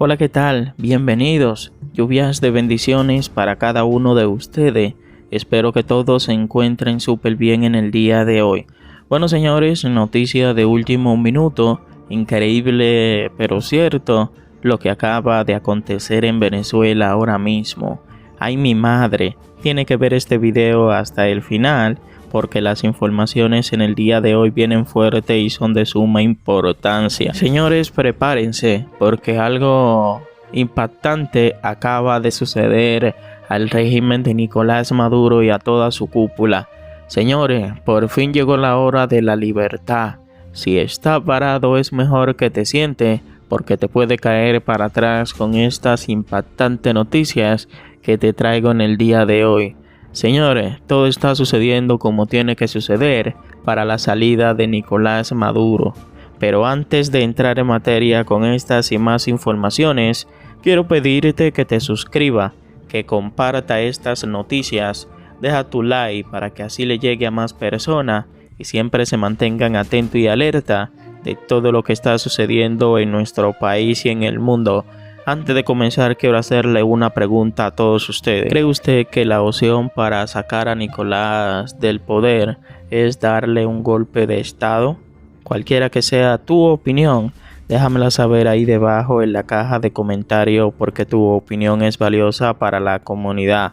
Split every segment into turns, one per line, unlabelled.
Hola, ¿qué tal? Bienvenidos. Lluvias de bendiciones para cada uno de ustedes. Espero que todos se encuentren súper bien en el día de hoy. Bueno, señores, noticia de último minuto. Increíble, pero cierto, lo que acaba de acontecer en Venezuela ahora mismo. Ay, mi madre, tiene que ver este video hasta el final, porque las informaciones en el día de hoy vienen fuertes y son de suma importancia. Señores, prepárense, porque algo impactante acaba de suceder al régimen de Nicolás Maduro y a toda su cúpula. Señores, por fin llegó la hora de la libertad. Si estás parado es mejor que te sientes, porque te puede caer para atrás con estas impactantes noticias que te traigo en el día de hoy. Señores, todo está sucediendo como tiene que suceder para la salida de Nicolás Maduro. Pero antes de entrar en materia con estas y más informaciones, quiero pedirte que te suscribas, que comparta estas noticias, deja tu like para que así le llegue a más personas y siempre se mantengan atentos y alerta de todo lo que está sucediendo en nuestro país y en el mundo. Antes de comenzar, quiero hacerle una pregunta a todos ustedes. ¿Cree usted que la opción para sacar a Nicolás del poder es darle un golpe de estado? Cualquiera que sea tu opinión, déjamela saber ahí debajo en la caja de comentarios, porque tu opinión es valiosa para la comunidad.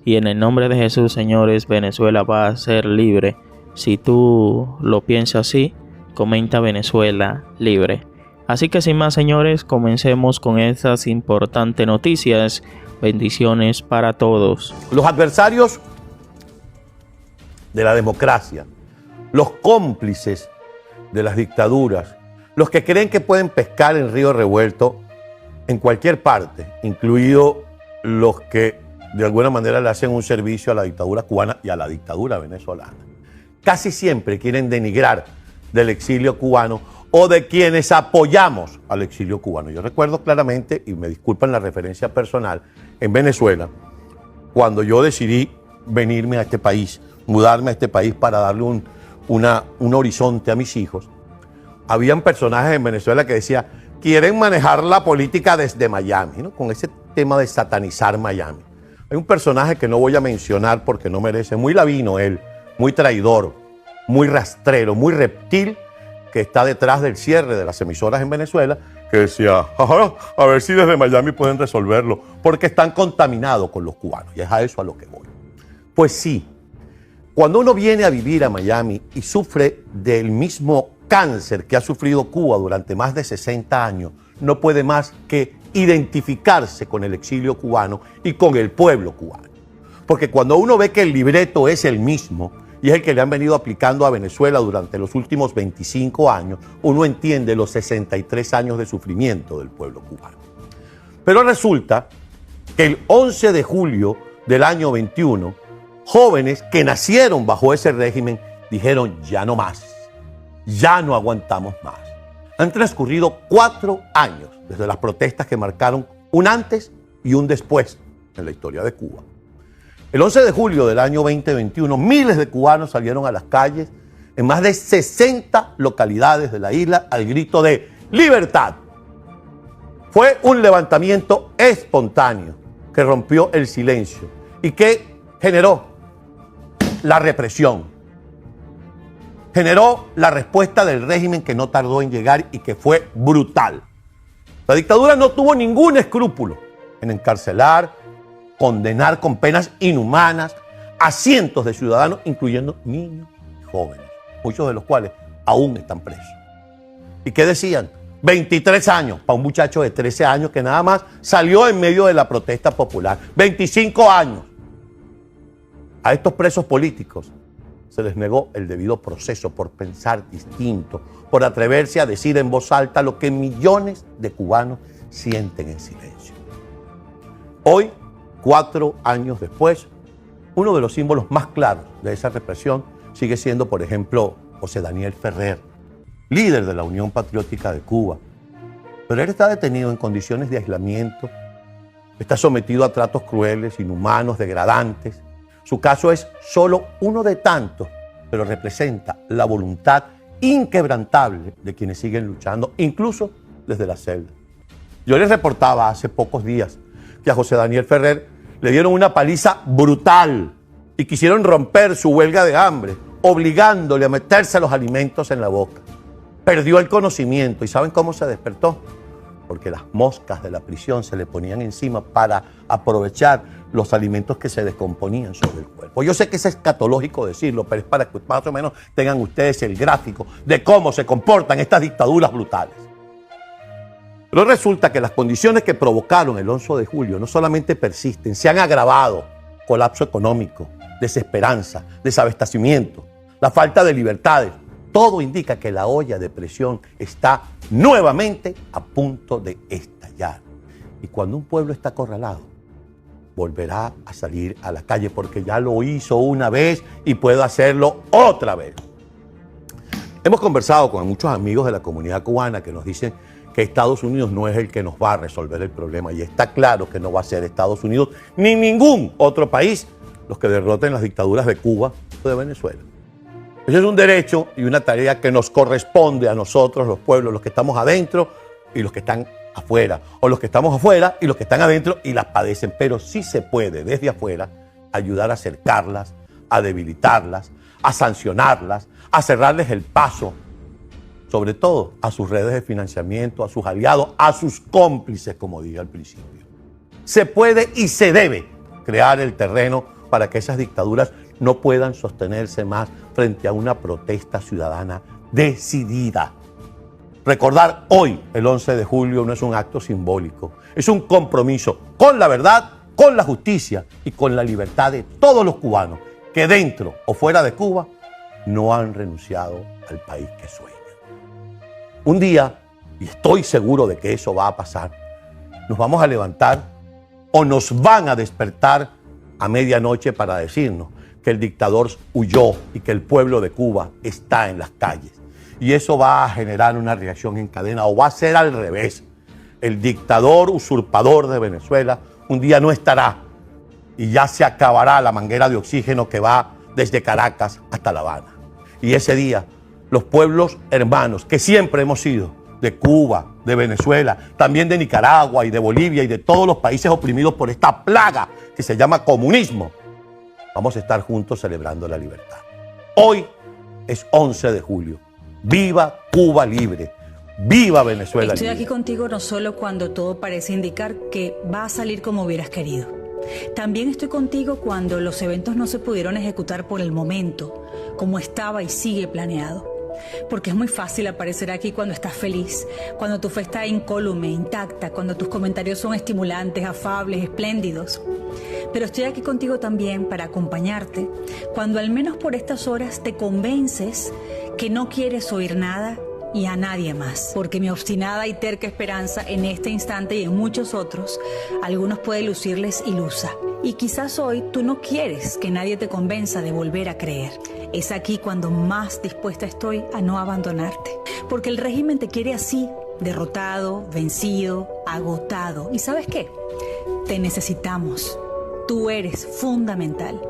Y en el nombre de Jesús, señores, Venezuela va a ser libre. Si tú lo piensas así, comenta Venezuela libre. Así que sin más, señores, comencemos con estas importantes noticias. Bendiciones para todos.
Los adversarios de la democracia, los cómplices de las dictaduras, los que creen que pueden pescar en río revuelto en cualquier parte, incluido los que de alguna manera le hacen un servicio a la dictadura cubana y a la dictadura venezolana, casi siempre quieren denigrar del exilio cubano o de quienes apoyamos al exilio cubano. Yo recuerdo claramente, y me disculpan la referencia personal, en Venezuela, cuando yo decidí venirme a este país, mudarme a este país para darle un horizonte a mis hijos, habían personajes en Venezuela que decían, quieren manejar la política desde Miami, ¿no? Con ese tema de satanizar Miami. Hay un personaje que no voy a mencionar porque no merece, muy ladino él, muy traidor, muy rastrero, muy reptil, que está detrás del cierre de las emisoras en Venezuela, que decía, a ver si desde Miami pueden resolverlo, porque están contaminados con los cubanos, y es a eso a lo que voy. Pues sí, cuando uno viene a vivir a Miami y sufre del mismo cáncer que ha sufrido Cuba durante más de 60 años, no puede más que identificarse con el exilio cubano y con el pueblo cubano. Porque cuando uno ve que el libreto es el mismo, y es el que le han venido aplicando a Venezuela durante los últimos 25 años, uno entiende los 63 años de sufrimiento del pueblo cubano. Pero resulta que el 11 de julio del año 21, jóvenes que nacieron bajo ese régimen dijeron, ya no más, ya no aguantamos más. Han transcurrido 4 años desde las protestas que marcaron un antes y un después en la historia de Cuba. El 11 de julio del año 2021, miles de cubanos salieron a las calles en más de 60 localidades de la isla al grito de ¡libertad! Fue un levantamiento espontáneo que rompió el silencio y que generó la represión. Generó la respuesta del régimen que no tardó en llegar y que fue brutal. La dictadura no tuvo ningún escrúpulo en encarcelar, condenar con penas inhumanas a cientos de ciudadanos, incluyendo niños y jóvenes, muchos de los cuales aún están presos. ¿Y qué decían? 23 años para un muchacho de 13 años que nada más salió en medio de la protesta popular. 25 años. A estos presos políticos se les negó el debido proceso por pensar distinto, por atreverse a decir en voz alta lo que millones de cubanos sienten en silencio. Hoy, 4 años después, uno de los símbolos más claros de esa represión sigue siendo, por ejemplo, José Daniel Ferrer, líder de la Unión Patriótica de Cuba. Pero él está detenido en condiciones de aislamiento, está sometido a tratos crueles, inhumanos, degradantes. Su caso es solo uno de tantos, pero representa la voluntad inquebrantable de quienes siguen luchando, incluso desde la celda. Yo les reportaba hace pocos días que a José Daniel Ferrer le dieron una paliza brutal y quisieron romper su huelga de hambre, obligándole a meterse los alimentos en la boca. Perdió el conocimiento. ¿Y saben cómo se despertó? Porque las moscas de la prisión se le ponían encima para aprovechar los alimentos que se descomponían sobre el cuerpo. Yo sé que es escatológico decirlo, pero es para que más o menos tengan ustedes el gráfico de cómo se comportan estas dictaduras brutales. Pero resulta que las condiciones que provocaron el 11 de julio no solamente persisten, se han agravado. Colapso económico, desesperanza, desabastecimiento, la falta de libertades. Todo indica que la olla de presión está nuevamente a punto de estallar. Y cuando un pueblo está acorralado, volverá a salir a la calle porque ya lo hizo una vez y puede hacerlo otra vez. Hemos conversado con muchos amigos de la comunidad cubana que nos dicen que Estados Unidos no es el que nos va a resolver el problema. Y está claro que no va a ser Estados Unidos ni ningún otro país los que derroten las dictaduras de Cuba o de Venezuela. Ese es un derecho y una tarea que nos corresponde a nosotros, los pueblos, los que estamos adentro y los que están afuera, o los que estamos afuera y los que están adentro y las padecen. Pero sí se puede desde afuera ayudar a acercarlas, a debilitarlas, a sancionarlas, a cerrarles el paso, sobre todo a sus redes de financiamiento, a sus aliados, a sus cómplices, como dije al principio. Se puede y se debe crear el terreno para que esas dictaduras no puedan sostenerse más frente a una protesta ciudadana decidida. Recordar hoy, el 11 de julio, no es un acto simbólico, es un compromiso con la verdad, con la justicia y con la libertad de todos los cubanos que dentro o fuera de Cuba no han renunciado al país que sueñan. Un día, y estoy seguro de que eso va a pasar, nos vamos a levantar o nos van a despertar a medianoche para decirnos que el dictador huyó y que el pueblo de Cuba está en las calles. Y eso va a generar una reacción en cadena, o va a ser al revés. El dictador usurpador de Venezuela un día no estará y ya se acabará la manguera de oxígeno que va desde Caracas hasta La Habana. Y ese día, los pueblos hermanos que siempre hemos sido, de Cuba, de Venezuela, también de Nicaragua y de Bolivia y de todos los países oprimidos por esta plaga que se llama comunismo, vamos a estar juntos celebrando la libertad. Hoy es 11 de julio. ¡Viva Cuba libre! ¡Viva Venezuela libre!
Estoy aquí contigo no solo cuando todo parece indicar que va a salir como hubieras querido. También estoy contigo cuando los eventos no se pudieron ejecutar por el momento, como estaba y sigue planeado. Porque es muy fácil aparecer aquí cuando estás feliz, cuando tu fe está incólume, intacta, cuando tus comentarios son estimulantes, afables, espléndidos. Pero estoy aquí contigo también para acompañarte cuando al menos por estas horas te convences que no quieres oír nada y a nadie más. Porque mi obstinada y terca esperanza en este instante y en muchos otros, a algunos puede lucirles ilusa. Y quizás hoy tú no quieres que nadie te convenza de volver a creer. Es aquí cuando más dispuesta estoy a no abandonarte. Porque el régimen te quiere así, derrotado, vencido, agotado. ¿Y sabes qué? Te necesitamos. Tú eres fundamental.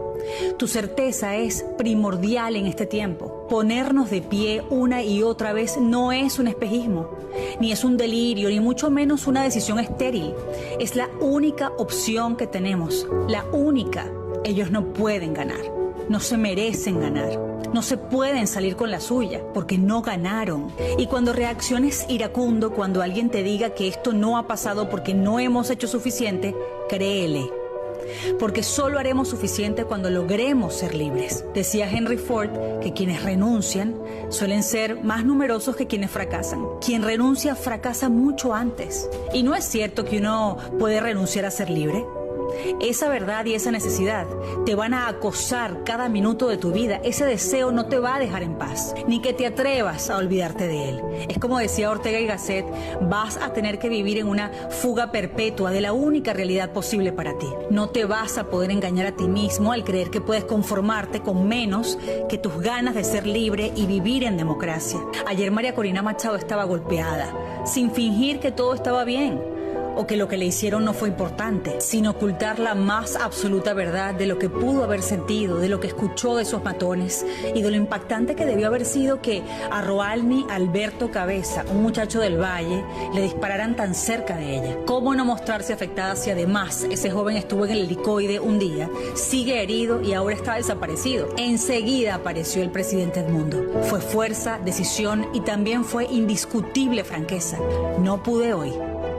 Tu certeza es primordial en este tiempo. Ponernos de pie una y otra vez no es un espejismo, ni es un delirio, ni mucho menos una decisión estéril. Es la única opción que tenemos, la única. Ellos no pueden ganar, no se merecen ganar, no se pueden salir con la suya, porque no ganaron. Y cuando reacciones iracundo, cuando alguien te diga que esto no ha pasado porque no hemos hecho suficiente, créele. Porque solo haremos suficiente cuando logremos ser libres. Decía Henry Ford que quienes renuncian suelen ser más numerosos que quienes fracasan. Quien renuncia fracasa mucho antes. Y no es cierto que uno puede renunciar a ser libre. Esa verdad y esa necesidad te van a acosar cada minuto de tu vida. Ese deseo no te va a dejar en paz, ni que te atrevas a olvidarte de él. Es como decía Ortega y Gasset, vas a tener que vivir en una fuga perpetua de la única realidad posible para ti. No te vas a poder engañar a ti mismo al creer que puedes conformarte con menos que tus ganas de ser libre y vivir en democracia. Ayer María Corina Machado estaba golpeada, sin fingir que todo estaba bien. o que lo que le hicieron no fue importante, sin ocultar la más absoluta verdad de lo que pudo haber sentido, de lo que escuchó de esos matones y de lo impactante que debió haber sido que a Roalny Alberto Cabeza, un muchacho del Valle, le dispararan tan cerca de ella. ¿Cómo no mostrarse afectada si además ese joven estuvo en el helicoide un día, sigue herido y ahora está desaparecido? Enseguida apareció el presidente Edmundo. Fue fuerza, decisión y también fue indiscutible franqueza. No pude hoy,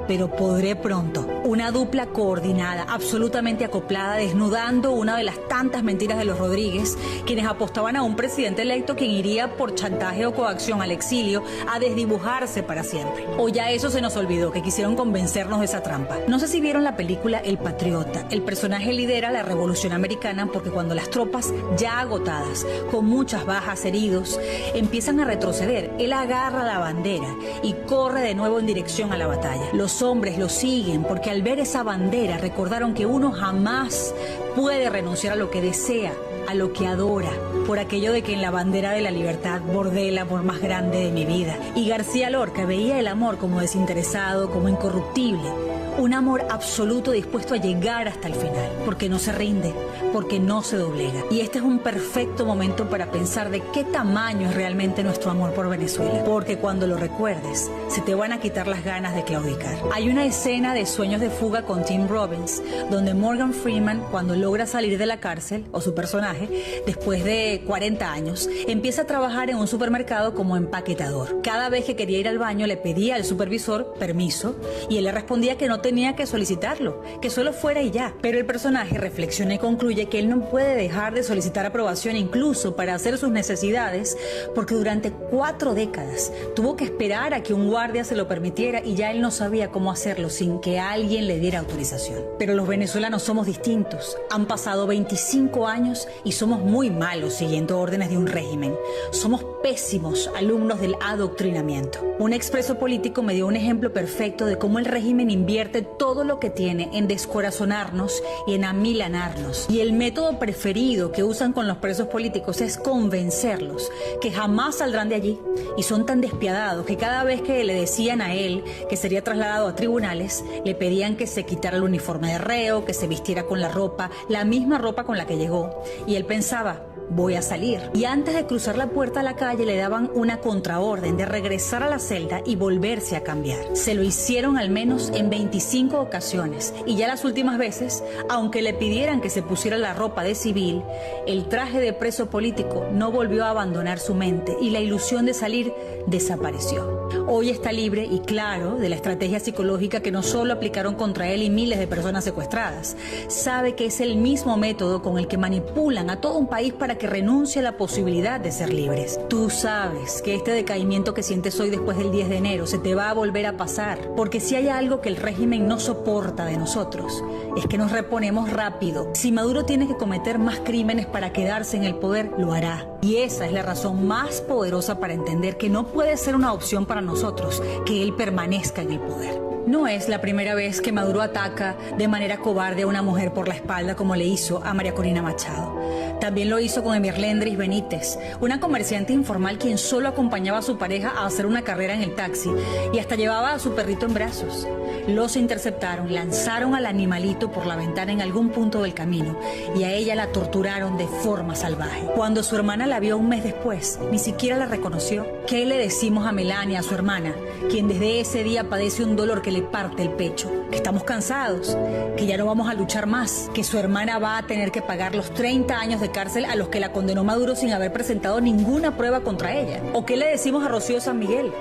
pero podré pronto. Una dupla coordinada, absolutamente acoplada, desnudando una de las tantas mentiras de los Rodríguez, quienes apostaban a un presidente electo quien iría por chantaje o coacción al exilio a desdibujarse para siempre. O ya eso se nos olvidó, que quisieron convencernos de esa trampa. No sé si vieron la película El Patriota. El personaje lidera la revolución americana porque cuando las tropas, ya agotadas, con muchas bajas, heridos, empiezan a retroceder, él agarra la bandera y corre de nuevo en dirección a la batalla. Los hombres lo siguen porque al ver esa bandera recordaron que uno jamás puede renunciar a lo que desea, a lo que adora, por aquello de que en la bandera de la libertad bordé el amor más grande de mi vida. Y García Lorca veía el amor como desinteresado, como incorruptible, un amor absoluto dispuesto a llegar hasta el final, porque no se rinde, porque no se doblega. Y este es un perfecto momento para pensar de qué tamaño es realmente nuestro amor por Venezuela, porque cuando lo recuerdes, se te van a quitar las ganas de claudicar. Hay una escena de Sueños de fuga con Tim Robbins, donde Morgan Freeman, cuando logra salir de la cárcel, o su personaje, después de 40 años, empieza a trabajar en un supermercado como empaquetador. Cada vez que quería ir al baño le pedía al supervisor permiso y él le respondía que no tenía que solicitarlo, que solo fuera y ya. Pero el personaje reflexiona y concluye que él no puede dejar de solicitar aprobación incluso para hacer sus necesidades, porque durante 4 décadas tuvo que esperar a que un guardia se lo permitiera y ya él no sabía cómo hacerlo sin que alguien le diera autorización. Pero los venezolanos somos distintos. Han pasado 25 años y somos muy malos siguiendo órdenes de un régimen. Somos pésimos alumnos del adoctrinamiento. Un expreso político me dio un ejemplo perfecto de cómo el régimen invierte todo lo que tiene en descorazonarnos y en amilanarnos. Y el método preferido que usan con los presos políticos es convencerlos que jamás saldrán de allí. Y son tan despiadados que cada vez que le decían a él que sería trasladado a tribunales, le pedían que se quitara el uniforme de reo, que se vistiera con la misma ropa con la que llegó. Y él pensaba, voy a salir. Y antes de cruzar la puerta a la calle le daban una contraorden de regresar a la celda y volverse a cambiar. Se lo hicieron al menos en 25 ocasiones y ya las últimas veces, aunque le pidieran que se pusiera la ropa de civil, el traje de preso político no volvió a abandonar su mente y la ilusión de salir desapareció. Hoy está libre y claro de la estrategia psicológica que no solo aplicaron contra él y miles de personas secuestradas. Sabe que es el mismo método con el que manipulan a todo un país para que renuncie a la posibilidad de ser libres. Tú sabes que este decaimiento que sientes hoy después del 10 de enero se te va a volver a pasar, porque si hay algo que el régimen no soporta de nosotros, es que nos reponemos rápido. Si Maduro tiene que cometer más crímenes para quedarse en el poder, lo hará. Y esa es la razón más poderosa para entender que no puede ser una opción para nosotros que él permanezca en el poder. No es la primera vez que Maduro ataca de manera cobarde a una mujer por la espalda como le hizo a María Corina Machado. También lo hizo con Emirlendris Benítez, una comerciante informal quien solo acompañaba a su pareja a hacer una carrera en el taxi y hasta llevaba a su perrito en brazos. Los interceptaron, lanzaron al animalito por la ventana en algún punto del camino y a ella la torturaron de forma salvaje. Cuando su hermana la vio un mes después, ni siquiera la reconoció. ¿Qué le decimos a Melania, su hermana, quien desde ese día padece un dolor que le parte el pecho? Que estamos cansados, que ya no vamos a luchar más, que su hermana va a tener que pagar los 30 años de cárcel a los que la condenó Maduro sin haber presentado ninguna prueba contra ella. ¿O qué le decimos a Rocío San Miguel,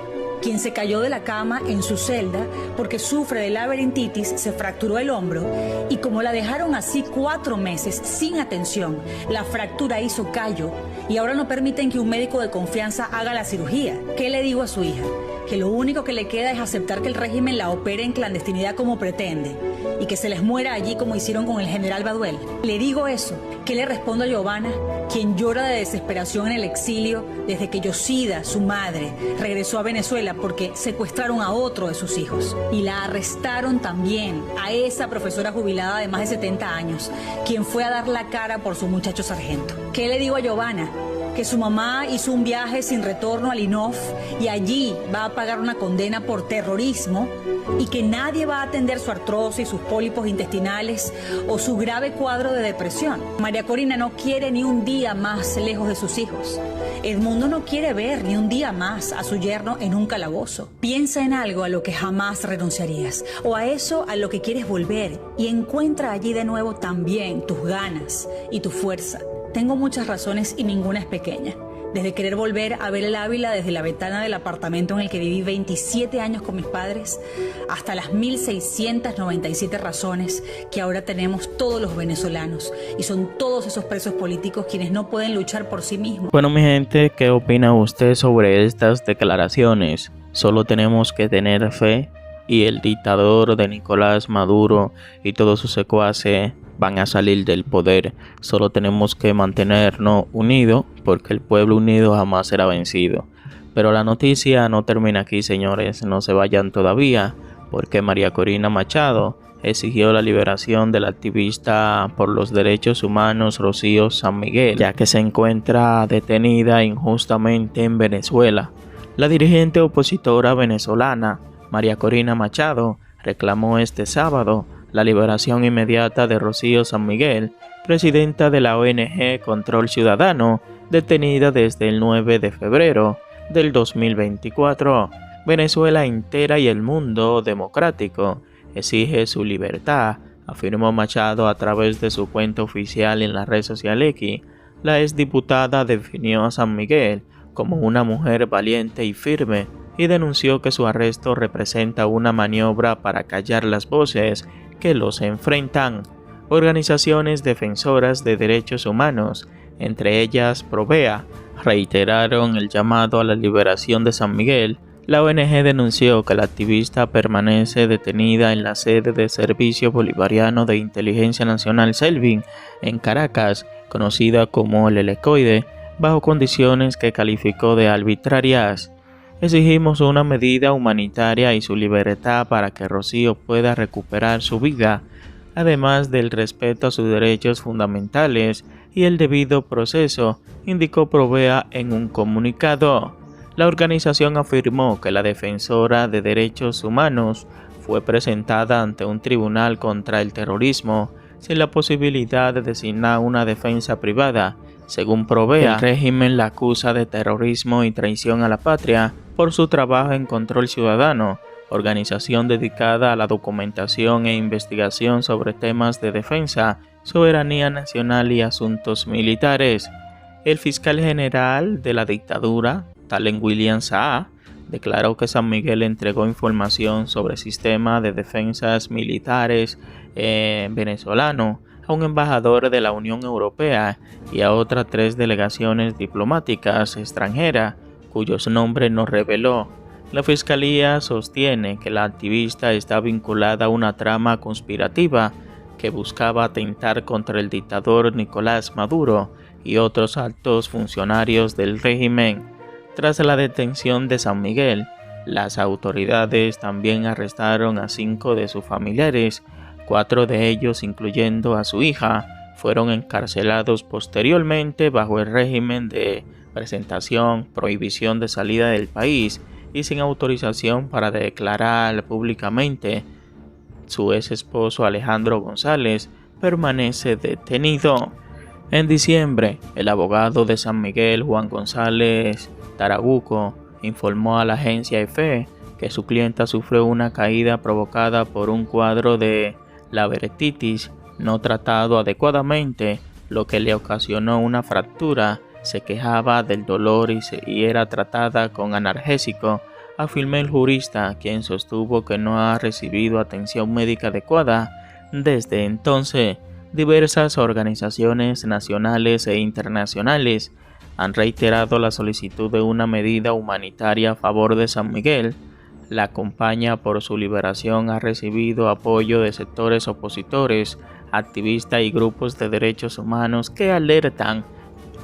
quien se cayó de la cama en su celda porque sufre de laberintitis, se fracturó el hombro y como la dejaron así 4 meses sin atención, la fractura hizo callo y ahora no permiten que un médico de confianza haga la cirugía? ¿Qué le digo a su hija? Que lo único que le queda es aceptar que el régimen la opere en clandestinidad como pretende y que se les muera allí como hicieron con el general Baduel. Le digo eso. ¿Qué le respondo a Giovanna, quien llora de desesperación en el exilio desde que Yosida, su madre, regresó a Venezuela porque secuestraron a otro de sus hijos? Y la arrestaron también, a esa profesora jubilada de más de 70 años, quien fue a dar la cara por su muchacho sargento. ¿Qué le digo a Giovanna? Que su mamá hizo un viaje sin retorno al INOF y allí va a a pagar una condena por terrorismo y que nadie va a atender su artrosis, sus pólipos intestinales o su grave cuadro de depresión. María Corina no quiere ni un día más lejos de sus hijos. Edmundo no quiere ver ni un día más a su yerno en un calabozo. Piensa en algo a lo que jamás renunciarías o a eso a lo que quieres volver y encuentra allí de nuevo también tus ganas y tu fuerza. Tengo muchas razones y ninguna es pequeña. Desde querer volver a ver el Ávila desde la ventana del apartamento en el que viví 27 años con mis padres, hasta las 1697 razones que ahora tenemos todos los venezolanos. Y son todos esos presos políticos quienes no pueden luchar por sí mismos.
Bueno, mi gente, ¿qué opina usted sobre estas declaraciones? Solo tenemos que tener fe y el dictador de Nicolás Maduro y todos sus secuaces van a salir del poder. Solo tenemos que mantenernos unidos porque el pueblo unido jamás será vencido. Pero la noticia no termina aquí, señores. No se vayan todavía porque María Corina Machado exigió la liberación de la activista por los derechos humanos Rocío San Miguel, ya que se encuentra detenida injustamente en Venezuela. La dirigente opositora venezolana María Corina Machado reclamó este sábado la liberación inmediata de Rocío San Miguel, presidenta de la ONG Control Ciudadano, detenida desde el 9 de febrero del 2024. Venezuela entera y el mundo democrático exige su libertad, afirmó Machado a través de su cuenta oficial en la red social X. La exdiputada definió a San Miguel como una mujer valiente y firme y denunció que su arresto representa una maniobra para callar las voces que los enfrentan. Organizaciones defensoras de derechos humanos, entre ellas Provea, reiteraron el llamado a la liberación de San Miguel. La ONG denunció que la activista permanece detenida en la sede del Servicio Bolivariano de Inteligencia Nacional SELVIN en Caracas, conocida como el Helicoide, bajo condiciones que calificó de arbitrarias. Exigimos una medida humanitaria y su libertad para que Rocío pueda recuperar su vida, además del respeto a sus derechos fundamentales y el debido proceso, indicó Provea en un comunicado. La organización afirmó que la defensora de derechos humanos fue presentada ante un tribunal contra el terrorismo sin la posibilidad de designar una defensa privada. Según Provea, el régimen la acusa de terrorismo y traición a la patria por su trabajo en Control Ciudadano, organización dedicada a la documentación e investigación sobre temas de defensa, soberanía nacional y asuntos militares. El fiscal general de la dictadura, Talen William Saá, declaró que San Miguel entregó información sobre el sistema de defensas militares venezolano a un embajador de la Unión Europea y a otras 3 delegaciones diplomáticas extranjeras, cuyos nombres no reveló. La fiscalía sostiene que la activista está vinculada a una trama conspirativa que buscaba atentar contra el dictador Nicolás Maduro y otros altos funcionarios del régimen. Tras la detención de San Miguel, las autoridades también arrestaron a 5 de sus familiares. 4 de ellos, incluyendo a su hija, fueron encarcelados posteriormente bajo el régimen de presentación, prohibición de salida del país y sin autorización para declarar públicamente. Su ex esposo Alejandro González permanece detenido. En diciembre, el abogado de San Miguel, Juan González Tarabuco, informó a la agencia EFE que su clienta sufrió una caída provocada por un cuadro de laberintitis no tratado adecuadamente, lo que le ocasionó una fractura. Se quejaba del dolor y era tratada con analgésico, afirmó el jurista, quien sostuvo que no ha recibido atención médica adecuada. Desde entonces, diversas organizaciones nacionales e internacionales han reiterado la solicitud de una medida humanitaria a favor de San Miguel. La campaña por su liberación ha recibido apoyo de sectores opositores, activistas y grupos de derechos humanos que alertan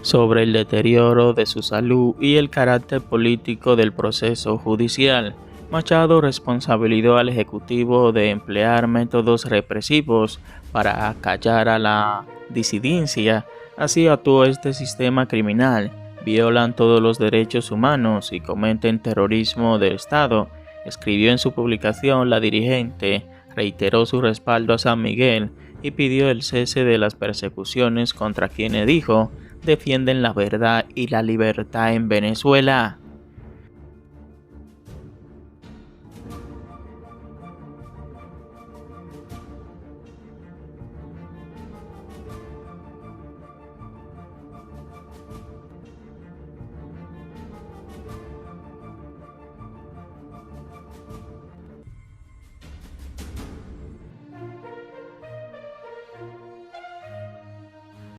sobre el deterioro de su salud y el carácter político del proceso judicial. Machado responsabilizó al Ejecutivo de emplear métodos represivos para acallar a la disidencia. Así actuó este sistema criminal, violan todos los derechos humanos y cometen terrorismo del Estado, escribió en su publicación. La dirigente reiteró su respaldo a San Miguel y pidió el cese de las persecuciones contra quienes, dijo, defienden la verdad y la libertad en Venezuela.